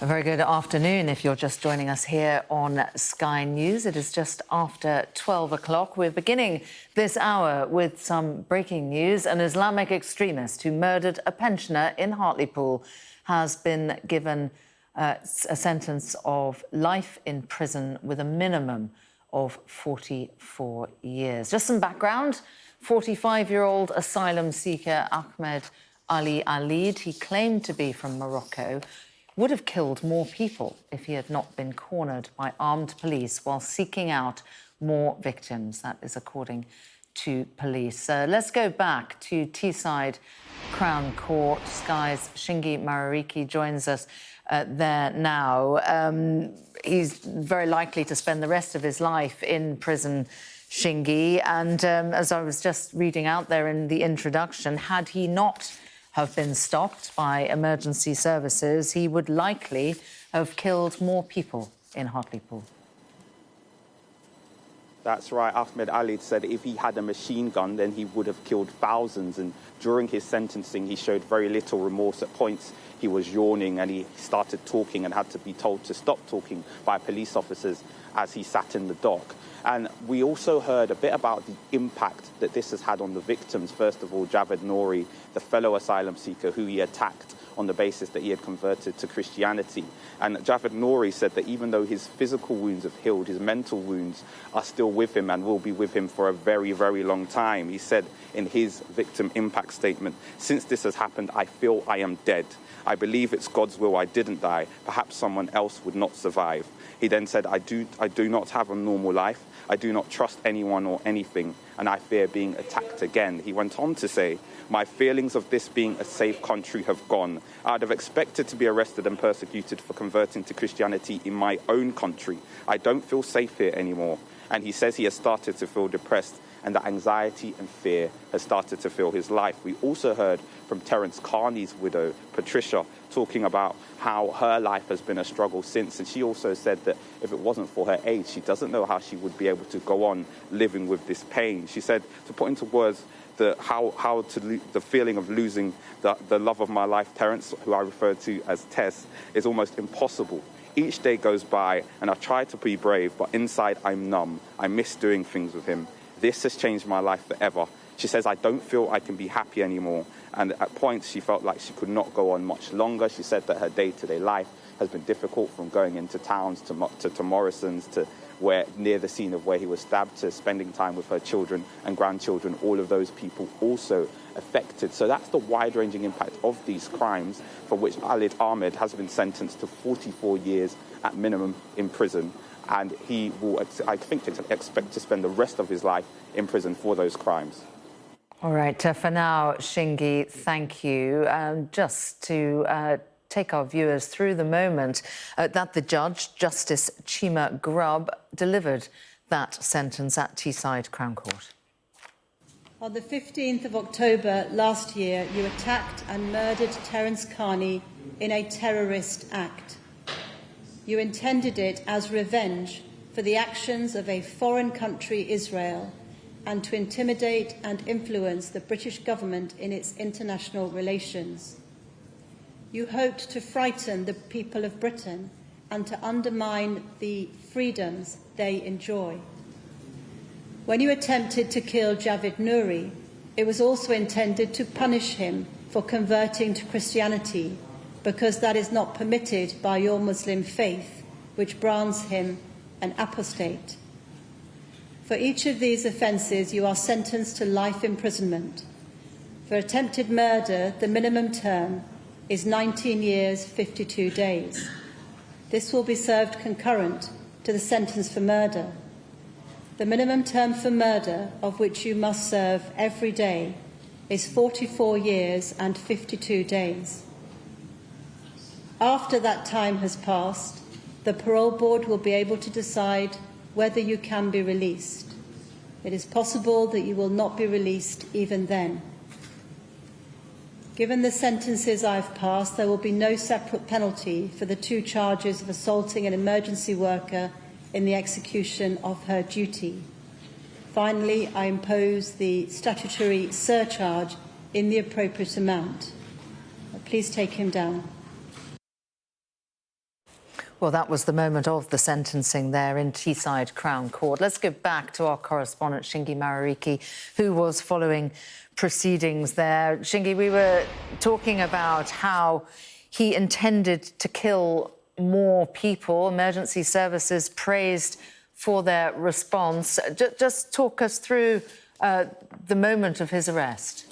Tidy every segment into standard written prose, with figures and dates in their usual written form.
A very good afternoon if you're just joining us here on Sky News. It is just after 12 o'clock. We're beginning this hour with some breaking news. An Islamic extremist who murdered a pensioner in Hartlepool has been given a sentence of life in prison with a minimum of 44 years. Just some background. 45-year-old asylum seeker Ahmed Ali Alid, he claimed to be from Morocco, would have killed more people if he had not been cornered by armed police while seeking out more victims. That is according to police. Let's go back to Teesside Crown Court. Sky's Shingi Marariki joins us there now. He's very likely to spend the rest of his life in prison, Shingi. And as I was just reading out there in the introduction, had he not have been stopped by emergency services, he would likely have killed more people in Hartlepool. That's right. Ahmed Ali said if he had a machine gun, then he would have killed thousands. And during his sentencing, he showed very little remorse. At points, he was yawning and he started talking and had to be told to stop talking by police officers as he sat in the dock. And we also heard a bit about the impact that this has had on the victims. First of all, Javed Nouri, the fellow asylum seeker who he attacked on the basis that he had converted to Christianity. And Javed Nouri said that even though his physical wounds have healed, his mental wounds are still with him and will be with him for a very, very long time. He said in his victim impact statement, "Since this has happened, I feel I am dead. I believe it's God's will I didn't die. Perhaps someone else would not survive." He then said, I do not have a normal life. I do not trust anyone or anything, and I fear being attacked again. He went on to say, "My feelings of this being a safe country have gone. I'd have expected to be arrested and persecuted for converting to Christianity in my own country. I don't feel safe here anymore." And he says he has started to feel depressed and that anxiety and fear has started to fill his life. We also heard from Terence Carney's widow, Patricia, talking about how her life has been a struggle since. And she also said that if it wasn't for her age, she doesn't know how she would be able to go on living with this pain. She said, to put into words the feeling of losing the love of my life, Terence, who I refer to as Tess, is almost impossible. Each day goes by and I try to be brave, but inside I'm numb. I miss doing things with him. This has changed my life forever. She says, I don't feel I can be happy anymore. And at points, she felt like she could not go on much longer. She said that her day-to-day life has been difficult, from going into towns to Morrison's, to where near the scene of where he was stabbed, to spending time with her children and grandchildren. All of those people also affected. So that's the wide-ranging impact of these crimes, for which Alid Ahmed has been sentenced to 44 years at minimum in prison. And he will, I think, expect to spend the rest of his life in prison for those crimes. All right, for now, Shingi, thank you. Just to take our viewers through the moment that the judge, Justice Cheema-Grubb, delivered that sentence at Teesside Crown Court. On the 15th of October last year, you attacked and murdered Terence Carney in a terrorist act. You intended it as revenge for the actions of a foreign country, Israel, and to intimidate and influence the British government in its international relations. You hoped to frighten the people of Britain and to undermine the freedoms they enjoy. When you attempted to kill Javed Nouri, it was also intended to punish him for converting to Christianity, because that is not permitted by your Muslim faith, which brands him an apostate. For each of these offences, you are sentenced to life imprisonment. For attempted murder, the minimum term is 19 years, 52 days. This will be served concurrent to the sentence for murder. The minimum term for murder, of which you must serve every day, is 44 years and 52 days. After that time has passed, the parole board will be able to decide whether you can be released. It is possible that you will not be released even then. Given the sentences I've passed, there will be no separate penalty for the 2 charges of assaulting an emergency worker in the execution of her duty. Finally, I impose the statutory surcharge in the appropriate amount. Please take him down. Well, that was the moment of the sentencing there in Teesside Crown Court. Let's go back to our correspondent, Shingi Marariki, who was following proceedings there. Shingi, we were talking about how he intended to kill more people. Emergency services praised for their response. Just talk us through the moment of his arrest.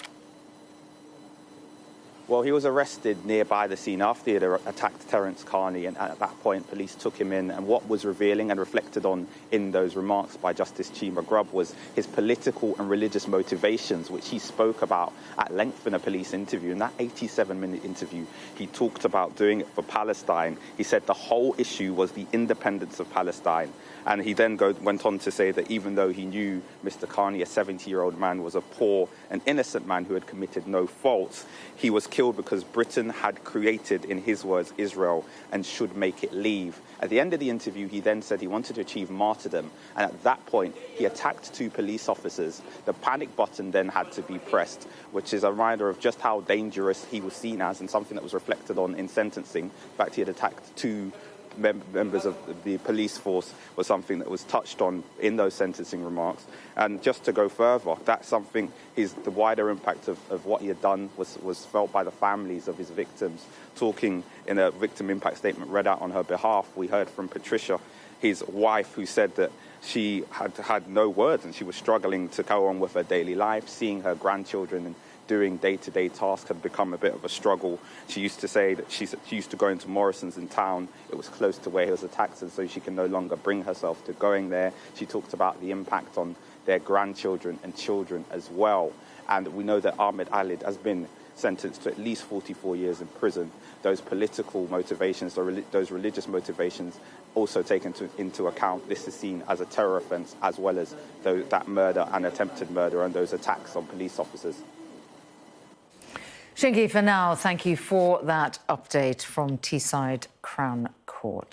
Well, he was arrested nearby the scene after he had attacked Terence Carney, and at that point, police took him in. And what was revealing and reflected on in those remarks by Justice Cheema-Grubb was his political and religious motivations, which he spoke about at length in a police interview. In that 87-minute interview, he talked about doing it for Palestine. He said the whole issue was the independence of Palestine. And he then went on to say that even though he knew Mr. Carney, a 70-year-old man, was a poor and innocent man who had committed no faults, he was killed because Britain had created, in his words, Israel and should make it leave. At the end of the interview, he then said he wanted to achieve martyrdom. And at that point, he attacked 2 police officers. The panic button then had to be pressed, which is a reminder of just how dangerous he was seen as, and something that was reflected on in sentencing. In fact, he had attacked 2 members of the police force, was something that was touched on in those sentencing remarks. And just to go further, that's something, the wider impact of what he had done was felt by the families of his victims. Talking in a victim impact statement read out on her behalf, we heard from Patricia, his wife, who said that she had no words and she was struggling to go on with her daily life. Seeing her grandchildren and doing day-to-day tasks had become a bit of a struggle. She used to say that she used to go into Morrison's in town. It was close to where he was attacked, and so she can no longer bring herself to going there. She talked about the impact on their grandchildren and children as well. And we know that Ahmed Ali Alid has been sentenced to at least 44 years in prison. Those political motivations, those religious motivations, also taken into account. This is seen as a terror offence, as well as that murder and attempted murder and those attacks on police officers. Shingi, for now, thank you for that update from Teesside Crown Court.